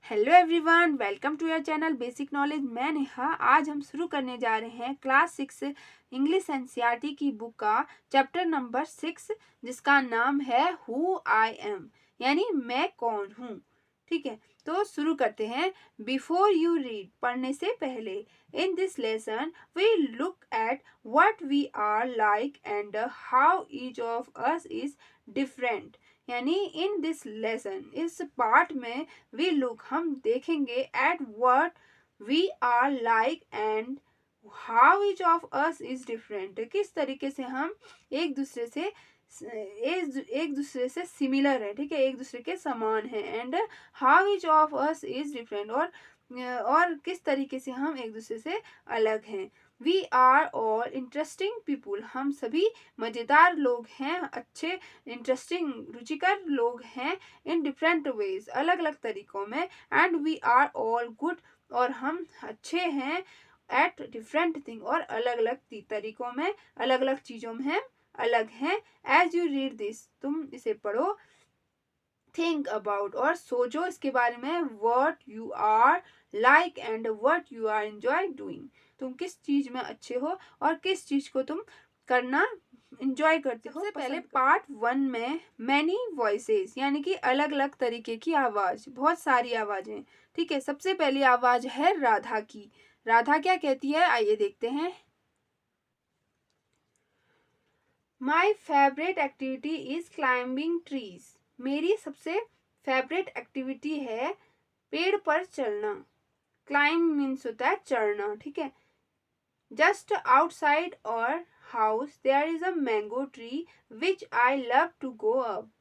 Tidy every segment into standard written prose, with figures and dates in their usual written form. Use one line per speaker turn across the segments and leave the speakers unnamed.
Hello everyone, welcome to your channel basic knowledge. मैं नेहा। आज हम शुरू करने जा रहे हैं क्लास 6 इंग्लिश एनसीईआरटी की बुक का चैप्टर नंबर 6, जिसका नाम है हु आई एम, यानी मैं कौन हूँ। ठीक है, तो शुरू करते हैं। बिफोर यू रीड, पढ़ने से पहले, in this lesson we look at what we are like and how each of us is different. यानी इन दिस लेसन, इस पार्ट में वी लुक, हम देखेंगे at what we are like and how each of us is different. किस तरीके से हम एक दूसरे से सिमिलर है, ठीक है, एक दूसरे के समान है। And how each of us is different, और किस तरीके से हम एक दूसरे से अलग हैं। We are all interesting people, हम सभी मजेदार लोग हैं, अच्छे, इंटरेस्टिंग, रुचिकर लोग हैं। इन डिफरेंट वेज, अलग अलग तरीकों में। And we are all good, और हम अच्छे हैं एट डिफरेंट थिंग, और अलग अलग तरीकों में, अलग अलग चीजों में अलग हैं। एज यू रीड दिस, तुम इसे पढ़ो। थिंक अबाउट, और सोचो इसके बारे में। What you are like and what you are enjoy doing, तुम किस चीज में अच्छे हो और किस चीज को तुम करना इंजॉय करते हो। सबसे पहले पार्ट 1 में मैनी वॉइसेस, यानी कि अलग अलग तरीके की आवाज, बहुत सारी आवाजें। ठीक है, सबसे पहली आवाज है राधा की। राधा क्या कहती है, आइए देखते हैं। My favourite activity is climbing trees, मेरी सबसे फेवरेट एक्टिविटी है पेड़ पर चढ़ना। क्लाइंब मीन्स होता है चढ़ना, ठीक है। Just outside our house there is a mango tree which I love to go up.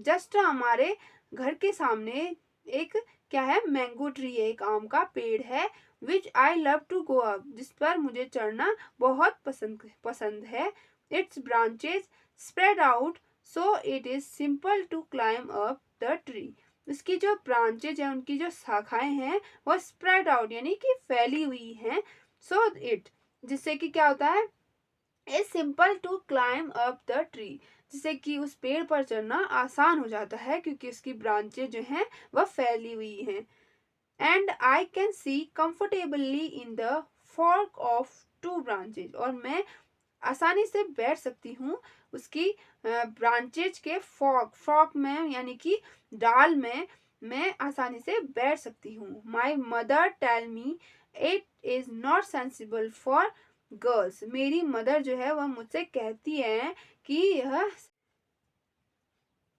Just हमारे घर के सामने एक क्या है, मैंगो ट्री है, एक आम का पेड़ है। Which I love to go up, जिस पर मुझे चढ़ना बहुत पसंद है। Its branches spread out so it is simple to climb up the tree. उसकी जो ब्रांचेज है, उनकी जो शाखाएं हैं, वो स्प्रेड आउट यानी कि फैली हुई हैं। सो इट, जिससे कि क्या होता है, is simple to climb up the tree, जिससे कि उस पेड़ पर चढ़ना आसान हो जाता है, क्योंकि उसकी ब्रांचेज जो हैं वह फैली हुई हैं। And I can sit comfortably in the fork of two branches, और मैं आसानी से बैठ सकती हूँ उसकी ब्रांचेज के फॉर्क में, यानी कि डाल में मैं आसानी से बैठ सकती हूँ। My mother tell me it is not sensible for girls, मेरी मदर जो है वह मुझसे कहती है कि यह,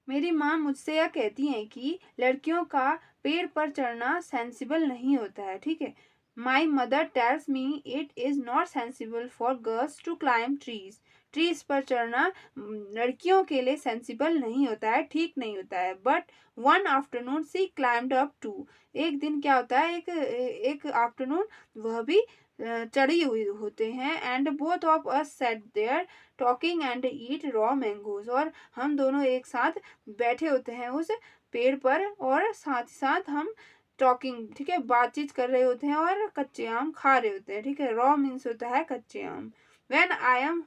मेरी माँ मुझसे यह कहती हैं कि लड़कियों का पेड़ पर चढ़ना सेंसिबल नहीं होता है, ठीक है। My mother tells me it is not sensible for girls to climb trees, trees पर चढ़ना लड़कियों के लिए सेंसिबल नहीं होता है, ठीक नहीं होता है। But one afternoon she climbed up too, एक दिन क्या होता है, एक आफ्टरनून वह भी चढ़ी हुई होते हैं। And both of us sat there talking and eat raw mangoes, और हम दोनों एक साथ बैठे होते हैं उस पेड़ पर, और साथ ही साथ हम टॉकिंग, ठीक है, बातचीत कर रहे होते हैं और कच्चे आम खा रहे होते हैं, ठीक है। रॉ मीन्स होता है कच्चे आम। When I am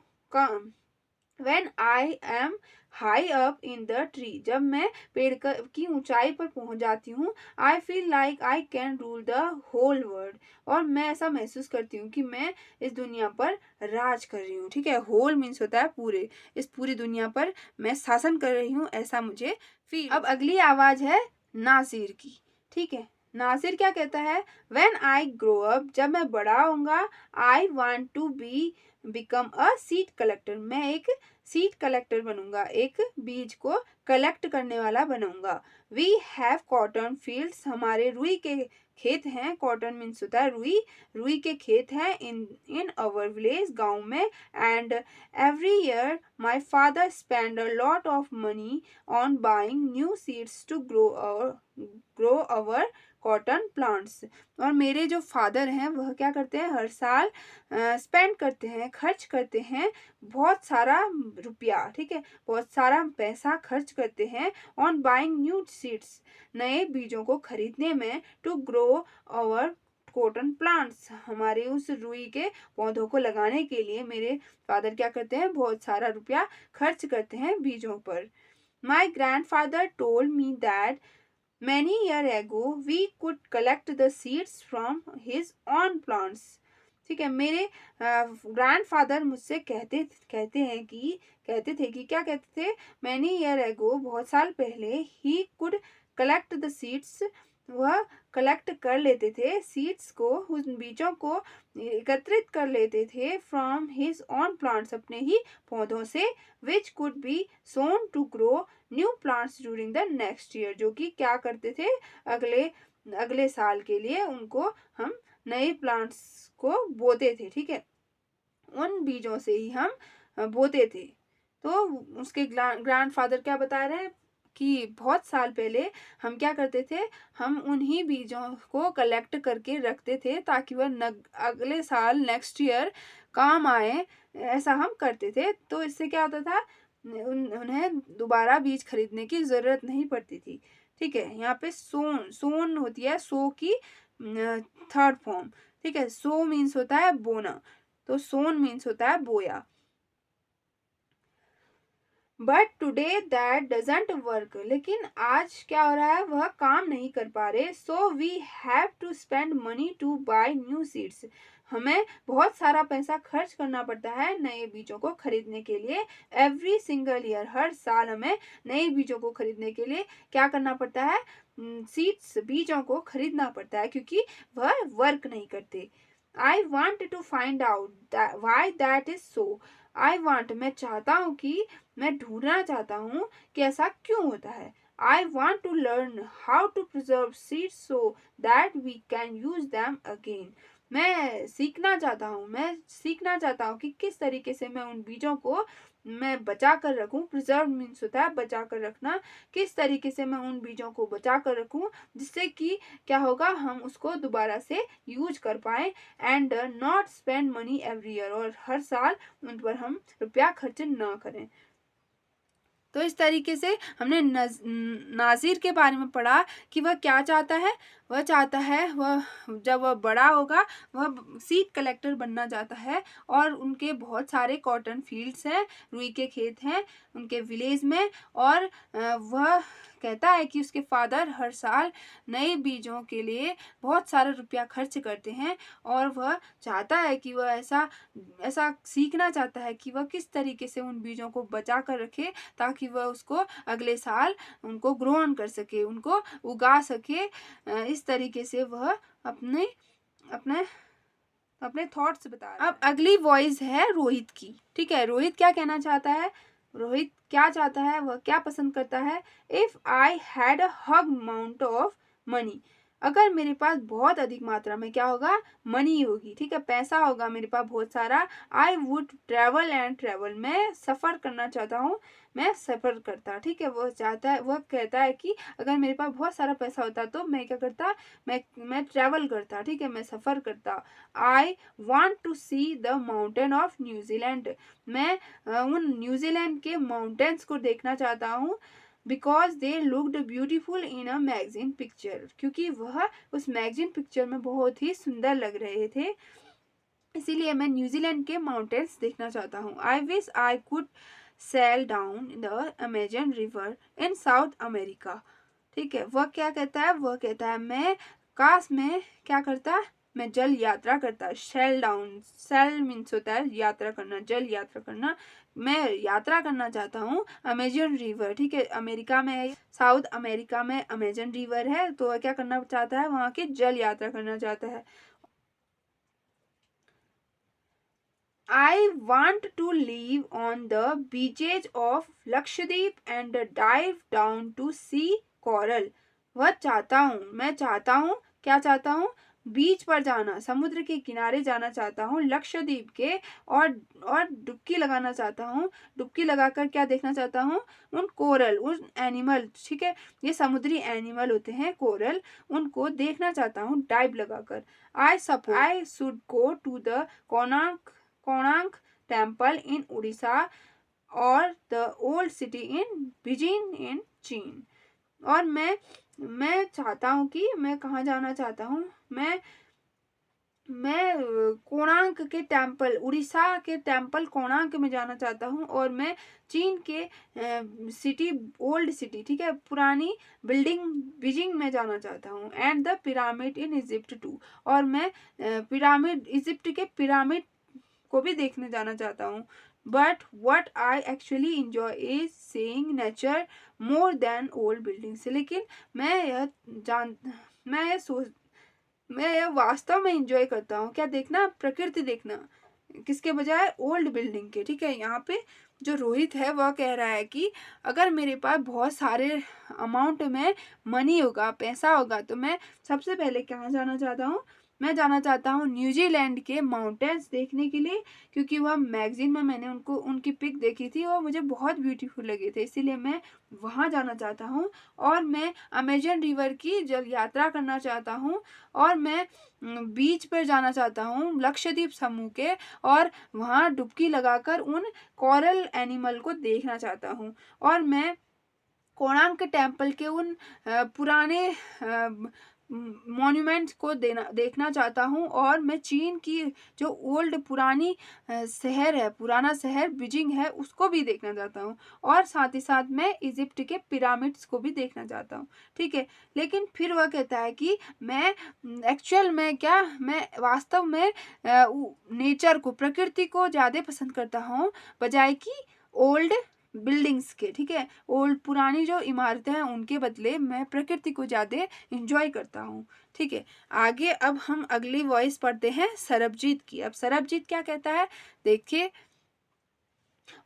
when I am high up in the tree, जब मैं पेड़ की ऊंचाई पर पहुंच जाती हूँ। I feel like I can rule the whole world, और मैं ऐसा महसूस करती हूँ कि मैं इस दुनिया पर राज कर रही हूँ, ठीक है। होल मीन्स होता है पूरे, इस पूरी दुनिया पर मैं शासन कर रही हूँ, ऐसा मुझे फील। अब अगली आवाज है नासिर की, ठीक है। नासिर क्या कहता है, व्हेन आई ग्रो अप, जब मैं बड़ा होऊंगा, I want to become a seed collector, मैं एक सीड कलेक्टर बनूंगा, एक बीज को कलेक्ट करने वाला बनूंगा। वी हैव कॉटन फील्ड्स, हमारे रुई के खेत हैं। कॉटन मीन्स होता है रुई, रुई के खेत हैं इन अवर विलेज, गांव में। And every year my father spend a lot of money on buying new seeds to grow our cotton plants, और मेरे जो फादर हैं वह क्या करते हैं, हर साल स्पेंड करते हैं, खर्च करते हैं बहुत सारा रुपया, ठीक है, बहुत सारा पैसा खर्च करते हैं ऑन बाइंग न्यू सीड्स, नए बीजों को खरीदने में, to grow our cotton plants, हमारे उस रुई के पौधों को लगाने के लिए मेरे फादर क्या करते हैं, बहुत सारा रुपया खर्च करते हैं बीजों पर। माई grandfather told me that Many year ago we could collect the seeds from his own plants. ठीक है, मेरे ग्रैंडफादर मुझसे कहते हैं कि कहते थे कि क्या कहते थे, मैनी ईयर एगो, बहुत साल पहले, he could collect the seeds, वह कलेक्ट कर लेते थे सीड्स को, उन बीजों को एकत्रित कर लेते थे, फ्रॉम हिज ऑन प्लांट्स, अपने ही पौधों से, which could be sown to grow new plants during the next year, जो कि क्या करते थे, अगले अगले साल के लिए उनको हम नए प्लांट्स को बोते थे। ठीक है, उन बीजों से ही हम बोते थे। तो उसके ग्रैंडफादर क्या बता रहे हैं कि बहुत साल पहले हम क्या करते थे, हम उन्हीं बीजों को कलेक्ट करके रखते थे ताकि वह अगले साल नेक्स्ट ईयर काम आए, ऐसा हम करते थे। तो इससे क्या होता था, उन्हें दोबारा बीज खरीदने की ज़रूरत नहीं पड़ती थी। ठीक है, यहाँ पे सोन, सोन होती है सो की थर्ड फॉर्म। ठीक है, सो मीन्स होता है बोना, तो सोन मीन्स होता है बोया। But today that doesn't work, लेकिन आज क्या हो रहा है, वह काम नहीं कर पा रहे। So we have to spend money to buy new seeds, हमें बहुत सारा पैसा खर्च करना पड़ता है नए बीजों को खरीदने के लिए। एवरी सिंगल ईयर, हर साल हमें नए बीजों को खरीदने के लिए क्या करना पड़ता है, सीड्स, बीजों को खरीदना पड़ता है, क्योंकि वह वर्क नहीं करते। I want to find out why that is so, I want, मैं चाहता हूँ कि, मैं ढूंढना चाहता हूँ कि ऐसा क्यों होता है। I want to learn how to preserve seeds so that we can use them again, मैं सीखना चाहता हूँ कि किस तरीके से मैं उन बीजों को मैं बचा कर रखूं। प्रिजर्व मीन्स होता है बचा कर रखना, किस तरीके से मैं उन बीजों को बचा कर रखूं जिससे कि क्या होगा, हम उसको दोबारा से यूज कर पाए। And not spend money every year, और हर साल उन पर हम रुपया खर्च ना करें। तो इस तरीके से हमने नाजिर के बारे में पढ़ा कि वह क्या चाहता है। वह चाहता है, वह जब वह बड़ा होगा वह सीड कलेक्टर बनना चाहता है, और उनके बहुत सारे कॉटन फील्ड्स हैं, रुई के खेत हैं उनके विलेज में, और वह कहता है कि उसके फादर हर साल नए बीजों के लिए बहुत सारा रुपया खर्च करते हैं, और वह चाहता है कि वह ऐसा ऐसा सीखना चाहता है कि वह किस तरीके से उन बीजों को बचा कर रखे, ताकि वह उसको अगले साल उनको ग्रो ऑन कर सके, उनको उगा सके। इस तरीके से वह अपने अपने अपने थॉट्स बता रहा है। अब अगली वॉइस है रोहित की। ठीक है, रोहित क्या कहना चाहता है, रोहित क्या चाहता है, वह क्या पसंद करता है। If I had a hug amount of money, अगर मेरे पास बहुत अधिक मात्रा में क्या होगा, मनी होगी। ठीक है, पैसा होगा मेरे पास बहुत सारा। I would travel and travel, मैं सफ़र करना चाहता हूँ, मैं सफ़र करता। ठीक है, वह चाहता है, वह कहता है कि अगर मेरे पास बहुत सारा पैसा होता तो मैं क्या करता, मैं ट्रैवल करता। ठीक है, मैं सफ़र करता। I want to see the mountain of New Zealand, मैं उन न्यूजीलैंड के माउंटेन्स को देखना चाहता हूँ। Because they looked beautiful in a magazine picture, क्योंकि वह उस मैगजीन पिक्चर में बहुत ही सुंदर लग रहे थे, इसीलिए मैं न्यूजीलैंड के माउंटेन्स देखना चाहता हूँ। I wish I could sail down the Amazon river in South America. ठीक है, वह क्या कहता है, वह कहता है मैं काश में क्या करता, मैं जल यात्रा करता। सेल डाउन, सेल मीन्स होता है यात्रा करना, जल यात्रा करना। मैं यात्रा करना चाहता हूँ अमेजन रिवर। ठीक है, अमेरिका में है, साउथ अमेरिका में अमेजन रिवर है, तो वह क्या करना चाहता है, वहाँ की जल यात्रा करना चाहता है। I want to live on the beaches of Lakshadweep and dive down to see coral. वह चाहता हूँ, मैं चाहता हूँ, क्या चाहता हूँ, बीच पर जाना, समुद्र के किनारे जाना चाहता हूँ लक्षद्वीप के, और डुबकी लगाना चाहता हूँ। डुबकी लगाकर क्या देखना चाहता हूँ, उन कोरल, उन एनिमल, ठीक है, ये समुद्री एनिमल होते हैं कोरल, उनको देखना चाहता हूँ डाइव लगाकर। I should go to the Konark temple in Orissa और the old city in Beijing in Cheen. और मैं चाहता हूँ कि मैं कहाँ जाना चाहता हूँ, मैं कोणार्क के टेम्पल, उड़ीसा के टेम्पल कोणार्क में जाना चाहता हूँ, और मैं चीन के सिटी, ओल्ड सिटी, ठीक है, पुरानी बिल्डिंग बीजिंग में जाना चाहता हूँ, and the pyramid in Egypt too, और मैं पिरामिड, इजिप्ट के पिरामिड को भी देखने जाना चाहता हूँ। But what I actually enjoy is seeing nature more than old buildings. लेकिन मैं यह जान मैं यह सोच मैं यह वास्तव में इंजॉय करता हूँ क्या देखना, प्रकृति देखना, किसके बजाय ओल्ड बिल्डिंग के। ठीक है, यहाँ पे जो रोहित है वह कह रहा है कि अगर मेरे पास बहुत सारे अमाउंट में मनी होगा, पैसा होगा, तो मैं सबसे पहले कहाँ जाना चाहता हूँ, मैं जाना चाहता हूँ न्यूजीलैंड के माउंटेन्स देखने के लिए, क्योंकि वह मैगजीन में मैंने उनकी पिक देखी थी और मुझे बहुत ब्यूटीफुल लगे थे, इसीलिए मैं वहाँ जाना चाहता हूँ। और मैं अमेजन रिवर की जल यात्रा करना चाहता हूँ, और मैं बीच पर जाना चाहता हूँ लक्षद्वीप समूह के, और वहाँ डुबकी लगाकर उन कोरल एनिमल को देखना चाहता हूँ। और मैं कोणार्क टेम्पल के उन पुराने मॉन्यूमेंट्स को देखना चाहता हूँ, और मैं चीन की जो ओल्ड पुरानी शहर है, पुराना शहर बीजिंग है, उसको भी देखना चाहता हूँ, और साथ ही साथ मैं इजिप्ट के पिरामिड्स को भी देखना चाहता हूँ। ठीक है, लेकिन फिर वह कहता है कि मैं एक्चुअल में क्या, मैं वास्तव में नेचर को, प्रकृति को ज़्यादा पसंद करता हूँ बजाय कि ओल्ड बिल्डिंग्स के। ठीक है, ओल्ड पुरानी जो इमारतें हैं उनके बदले मैं प्रकृति को ज़्यादा इंजॉय करता हूँ। ठीक है, आगे अब हम अगली वॉइस पढ़ते हैं सरबजीत की। अब सरबजीत क्या कहता है देखिए,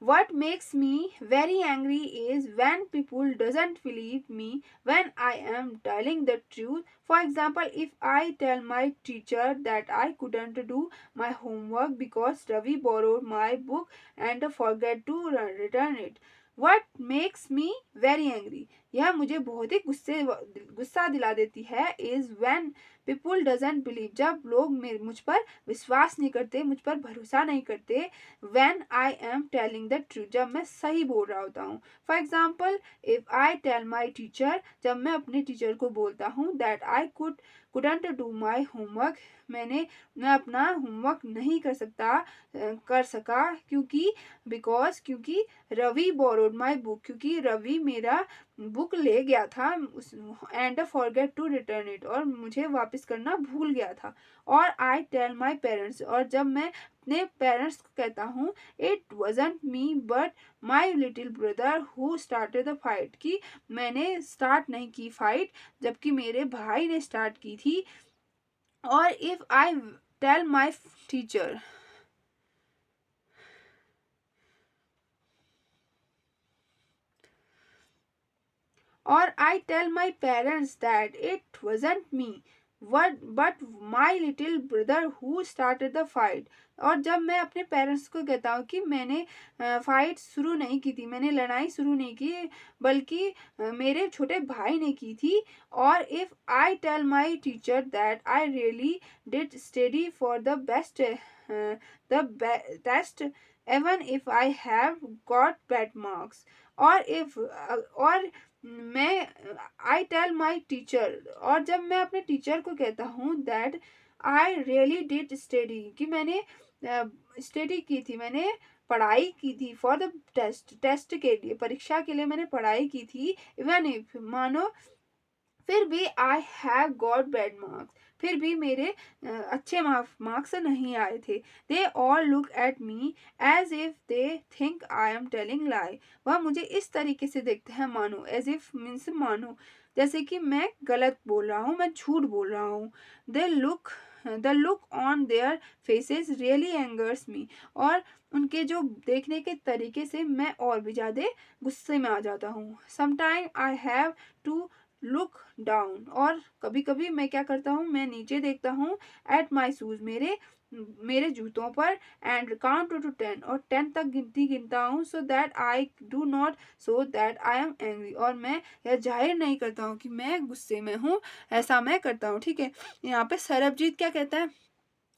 What makes me very angry is when people doesn't believe me when I am telling the truth. For example, if I tell my teacher that I couldn't do my homework because Ravi borrowed my book and forget to return it. What makes me very angry, यह मुझे बहुत ही गुस्सा दिला देती है, is when people doesn't believe, जब लोग मुझ पर विश्वास नहीं करते, मुझ पर भरोसा नहीं करते, when I am telling the truth, जब मैं सही बोल रहा होता हूँ। For example, if I tell my teacher, जब मैं अपने टीचर को बोलता हूँ that I couldn't do my homework, मैं अपना होमवर्क नहीं कर सका क्योंकि रवि बोरोड माई बुक, क्योंकि रवि मेरा बुक ले गया था and forget to return it, और मुझे वापस करना भूल गया था। और आई टेल माई पेरेंट्स, और जब मैं अपने पेरेंट्स को कहता हूँ it wasn't me but my little brother who started the fight, कि मैंने स्टार्ट नहीं की फाइट जबकि मेरे भाई ने स्टार्ट की थी। और if I tell my teacher, or I tell my parents that it wasn't me but my little brother who started the fight, और जब मैं अपने पेरेंट्स को कहता हूँ कि मैंने फाइट शुरू नहीं की थी, मैंने लड़ाई शुरू नहीं की, बल्कि मेरे छोटे भाई ने की थी। और if I tell my teacher that I really did study for the best test even if I have got bad marks, और मैं आई टेल माई टीचर, और जब मैं अपने टीचर को कहता हूँ that I really did study, कि मैंने स्टडी की थी, मैंने पढ़ाई की थी फॉर द टेस्ट के लिए, परीक्षा के लिए मैंने पढ़ाई की थी, इवन इफ, मानो फिर भी I have got bad marks, फिर भी मेरे अच्छे मार्क्स नहीं आए थे। They all look at me as if they think I am telling lie, वह मुझे इस तरीके से देखते हैं मानो, एज इफ मीन्स मानो, जैसे कि मैं गलत बोल रहा हूँ, मैं झूठ बोल रहा हूँ। The look on their faces really angers me, और उनके जो देखने के तरीके से मैं और भी ज़्यादा गुस्से में आ जाता हूँ। Sometime I have to look down, और कभी कभी मैं क्या करता हूँ, मैं नीचे देखता हूँ एट माई शूज, मेरे जूतों पर, एंड काउंट टू 10, और 10 तक गिनता हूँ, so that I do not so that I am angry, और मैं यह जाहिर नहीं करता हूँ कि मैं गुस्से में हूँ, ऐसा मैं करता हूँ। ठीक है, यहाँ पे सरबजीत क्या कहता है,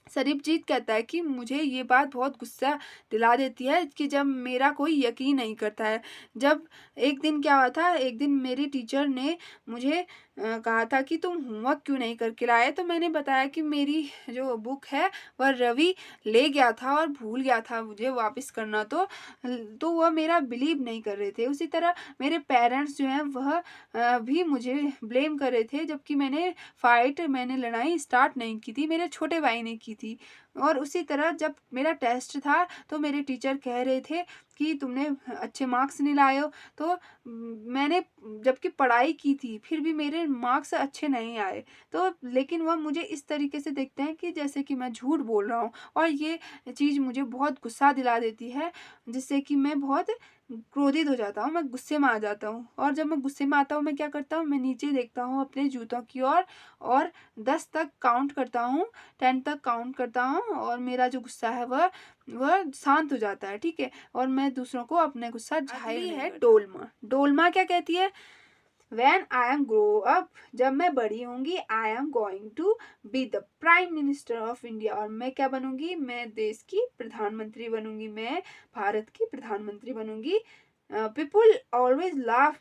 सरबजीत कहता है कि मुझे ये बात बहुत गुस्सा दिला देती है कि जब मेरा कोई यकीन नहीं करता है। जब एक दिन क्या हुआ था, एक दिन मेरी टीचर ने मुझे कहा था कि तुम होमवर्क क्यों नहीं करके लाए, तो मैंने बताया कि मेरी जो बुक है वह रवि ले गया था और भूल गया था मुझे वापस करना, तो वह मेरा बिलीव नहीं कर रहे थे। उसी तरह मेरे पेरेंट्स जो हैं वह भी मुझे ब्लेम कर रहे थे, जबकि मैंने लड़ाई स्टार्ट नहीं की थी, मेरे छोटे भाई ने की थी। और उसी तरह जब मेरा टेस्ट था तो मेरे टीचर कह रहे थे कि तुमने अच्छे मार्क्स नहीं लाए हो, तो मैंने जबकि पढ़ाई की थी फिर भी मेरे मार्क्स अच्छे नहीं आए। तो लेकिन वह मुझे इस तरीके से देखते हैं कि जैसे कि मैं झूठ बोल रहा हूँ, और ये चीज़ मुझे बहुत गुस्सा दिला देती है, जिससे कि मैं बहुत क्रोधित हो जाता हूँ, मैं गुस्से में आ जाता हूँ। और जब मैं गुस्से में आता हूँ मैं क्या करता हूँ, मैं नीचे देखता हूँ अपने जूतों की ओर और 10 तक काउंट करता हूँ, 10 तक काउंट करता हूँ, और मेरा जो गुस्सा है वह शांत हो जाता है, ठीक है। और मैं दूसरों को अपने गुस्सा जाहिर नहीं है। डोलमा, डोलमा क्या कहती है? When I am grow up, जब मैं बड़ी होंगी, I am going to be the Prime Minister of India, और मैं क्या बनूंगी, मैं देश की प्रधानमंत्री बनूंगी, मैं भारत की प्रधानमंत्री बनूंगी। People always laugh,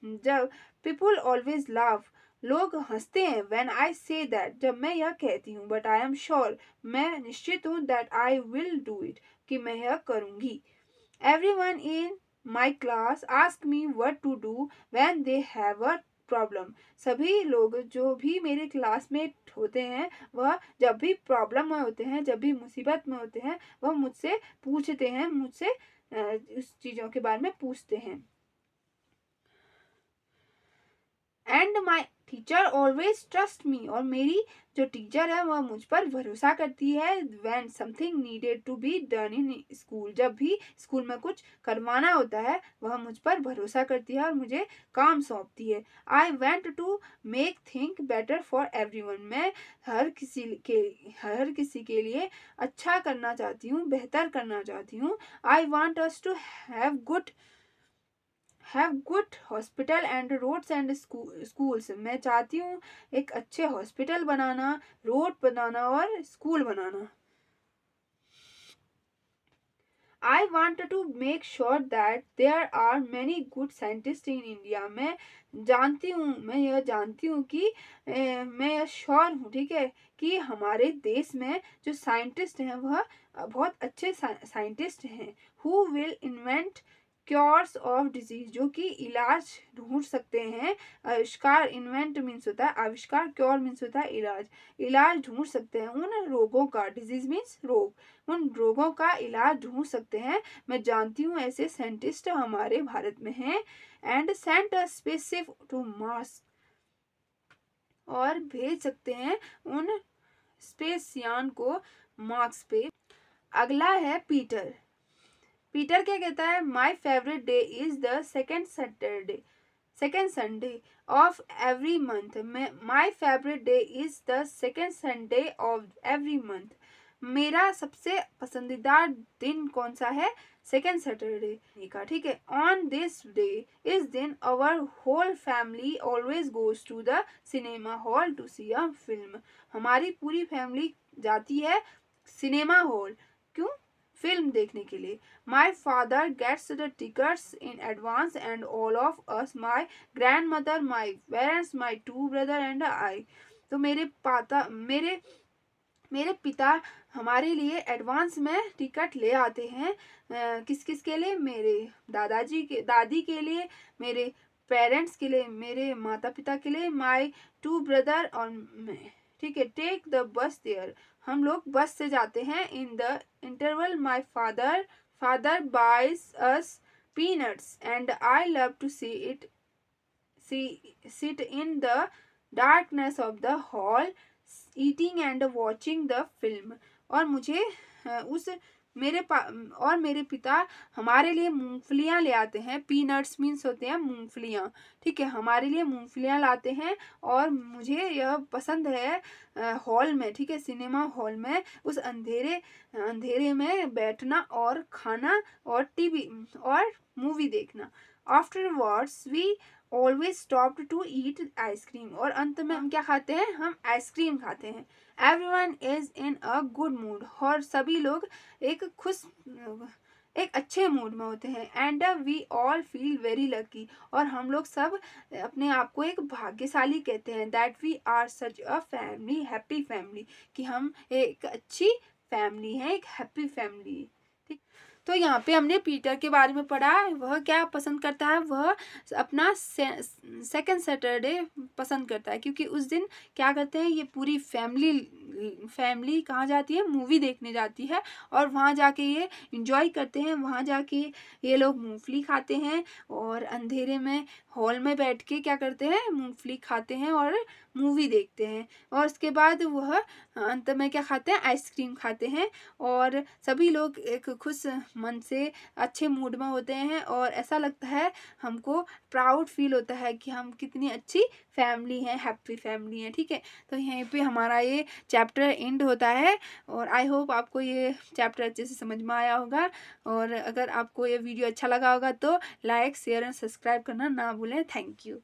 जब people always laugh, लोग हंसते हैं। When I say that, जब मैं यह कहती हूँ, but I am sure, मैं निश्चित हूँ, that I will do it, कि मैं यह करूंगी। Everyone in my class ask me what to do when they have a problem, सभी लोग जो भी मेरे क्लासमेट होते हैं वह जब भी प्रॉब्लम में होते हैं, जब भी मुसीबत में होते हैं, वह मुझसे पूछते हैं, मुझसे उस चीज़ों के बारे में पूछते हैं। And my teacher always trust me, और मेरी जो टीचर है वह मुझ पर भरोसा करती है। When something needed to be done in school, जब भी स्कूल में कुछ करवाना होता है वह मुझ पर भरोसा करती है और मुझे काम सौंपती है। I want to make things better for everyone, मैं हर किसी के लिए अच्छा करना चाहती हूँ, बेहतर करना चाहती हूँ। I want us to have good hospital and roads and schools, मैं चाहती हूँ एक अच्छे हॉस्पिटल बनाना, रोड बनाना और school banana. I want to make sure that there are many good scientists in India, मैं यह जानती हूँ कि मैं यह श्योर हूँ, ठीक है, कि हमारे देश में जो साइंटिस्ट हैं वह बहुत अच्छे साइंटिस्ट हैं। Who will invent cures of disease, जो कि इलाज ढूंढ सकते हैं। आविष्कार, इन्वेंट मीन्स होता है आविष्कार, क्योर मीन्स होता है इलाज, इलाज ढूंढ सकते हैं उन रोगों का, डिजीज मीन्स रोग, उन रोगों का इलाज ढूंढ सकते हैं। मैं जानती हूँ ऐसे साइंटिस्ट हमारे भारत में हैं। And sent a spaceship to Mars, और भेज सकते हैं उन स्पेस यान को मार्स पे। अगला है पीटर। पीटर क्या कहता है? My favourite day is the second Sunday off every month, my favourite day is the second Sunday off every month, मेरा सबसे पसंदीदा दिन कौन सा है? सेकेंड सैटरडे का, ठीक है। ऑन दिस डे, इस दिन our whole family always goes to the cinema hall to see a film, हमारी पूरी फैमिली जाती है सिनेमा हॉल, क्यों? फिल्म देखने के लिए। My father gets the tickets in advance and all of us, my grandmother, my parents, my two brother and I, तो मेरे पिता हमारे लिए एडवांस में टिकट ले आते हैं। किस किस के लिए? मेरे दादी के लिए, मेरे पेरेंट्स के लिए, मेरे माता पिता के लिए, माई टू ब्रदर और मैं, ठीक है। टेक द बस देयर, हम लोग बस से जाते हैं। In the interval my father buys us peanuts and I love to sit in the darkness of the hall eating and watching the film, और मुझे उस मेरे पिता हमारे लिए मूंगफलियां ले आते हैं। पीनट्स मीन्स होते हैं मूंगफलियां, ठीक है, हमारे लिए मूंगफलियां लाते हैं, और मुझे यह पसंद है हॉल में, ठीक है, सिनेमा हॉल में उस अंधेरे में बैठना और खाना और टीवी और मूवी देखना। Afterwards we always stop to eat ice cream, और अंत में हम क्या खाते हैं? हम आइसक्रीम खाते हैं। Everyone is in a good mood, और सभी लोग एक एक अच्छे मूड में होते हैं। And we all feel very lucky, और हम लोग सब अपने आप को एक भाग्यशाली कहते हैं। That we are such a family, happy family, कि हम एक अच्छी फैमिली है, एक हैप्पी फैमिली। ठीक, तो यहाँ पे हमने पीटर के बारे में पढ़ा। वह क्या पसंद करता है, वह अपना सेकंड सैटरडे पसंद करता है, क्योंकि उस दिन क्या करते हैं, ये पूरी फैमिली कहाँ जाती है, मूवी देखने जाती है, और वहाँ जाके ये इंजॉय करते हैं। वहाँ जाके ये लोग मूंगफली खाते हैं, और अंधेरे में हॉल में बैठ के क्या करते हैं, मूंगफली खाते हैं और मूवी देखते हैं। और उसके बाद वह अंत में क्या खाते हैं, आइसक्रीम खाते हैं, और सभी लोग एक खुश मन से अच्छे मूड में होते हैं, और ऐसा लगता है हमको, प्राउड फील होता है कि हम कितनी अच्छी फैमिली हैं, हैप्पी फैमिली हैं। ठीक है, तो यहीं पे हमारा ये चैप्टर एंड होता है, और आई होप आपको ये चैप्टर अच्छे से समझ में आया होगा। और अगर आपको ये वीडियो अच्छा लगा होगा तो लाइक, शेयर एंड सब्सक्राइब करना ना भूलें। Thank you.